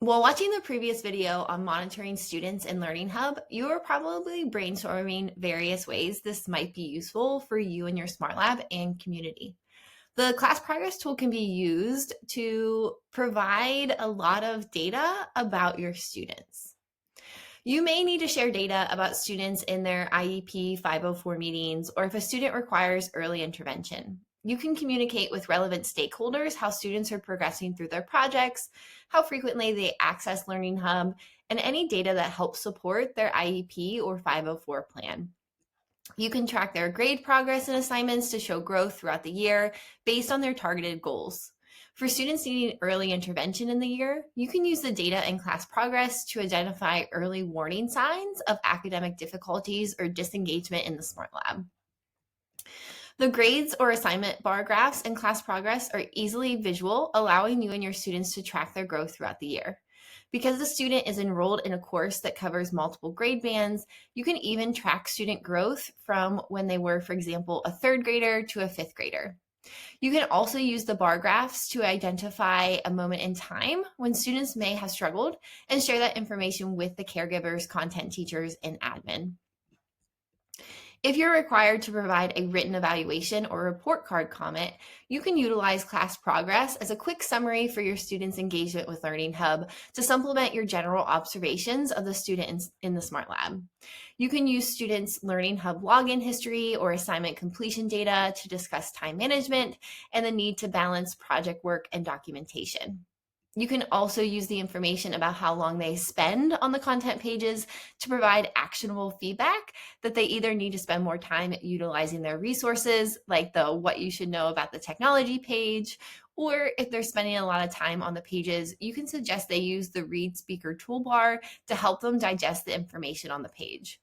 While watching the previous video on monitoring students in Learning Hub, you are probably brainstorming various ways this might be useful for you and your Smart Lab and community. The class progress tool can be used to provide a lot of data about your students. You may need to share data about students in their IEP 504 meetings or if a student requires early intervention. You can communicate with relevant stakeholders how students are progressing through their projects, how frequently they access Learning Hub, and any data that helps support their IEP or 504 plan. You can track their grade progress and assignments to show growth throughout the year based on their targeted goals. For students needing early intervention in the year, you can use the data in class progress to identify early warning signs of academic difficulties or disengagement in the Smart Lab. The grades or assignment bar graphs in class progress are easily visual, allowing you and your students to track their growth throughout the year. Because the student is enrolled in a course that covers multiple grade bands, you can even track student growth from when they were, for example, a third grader to a fifth grader. You can also use the bar graphs to identify a moment in time when students may have struggled and share that information with the caregivers, content teachers, and admin. If you're required to provide a written evaluation or report card comment, you can utilize class progress as a quick summary for your students' engagement with Learning Hub to supplement your general observations of the student in the Smart Lab. You can use students' Learning Hub login history or assignment completion data to discuss time management and the need to balance project work and documentation. You can also use the information about how long they spend on the content pages to provide actionable feedback that they either need to spend more time utilizing their resources, like the what you should know about the technology page, or if they're spending a lot of time on the pages, you can suggest they use the Read Speaker toolbar to help them digest the information on the page.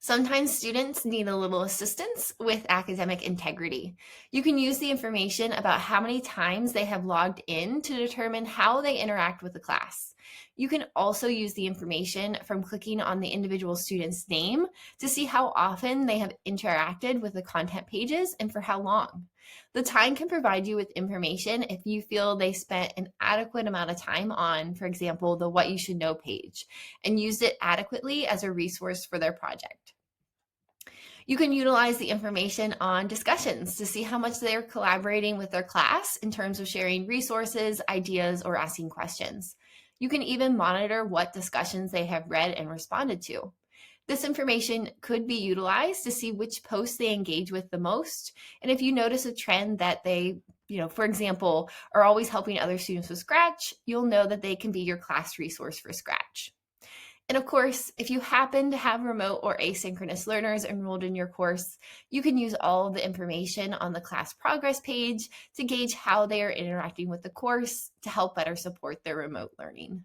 Sometimes students need a little assistance with academic integrity. You can use the information about how many times they have logged in to determine how they interact with the class. You can also use the information from clicking on the individual student's name to see how often they have interacted with the content pages and for how long. The time can provide you with information if you feel they spent an adequate amount of time on, for example, the What You Should Know page, and used it adequately as a resource for their project. You can utilize the information on discussions to see how much they're collaborating with their class in terms of sharing resources, ideas, or asking questions. You can even monitor what discussions they have read and responded to. This information could be utilized to see which posts they engage with the most. And if you notice a trend that they, for example, are always helping other students with Scratch, you'll know that they can be your class resource for Scratch. And of course, if you happen to have remote or asynchronous learners enrolled in your course, you can use all of the information on the class progress page to gauge how they are interacting with the course to help better support their remote learning.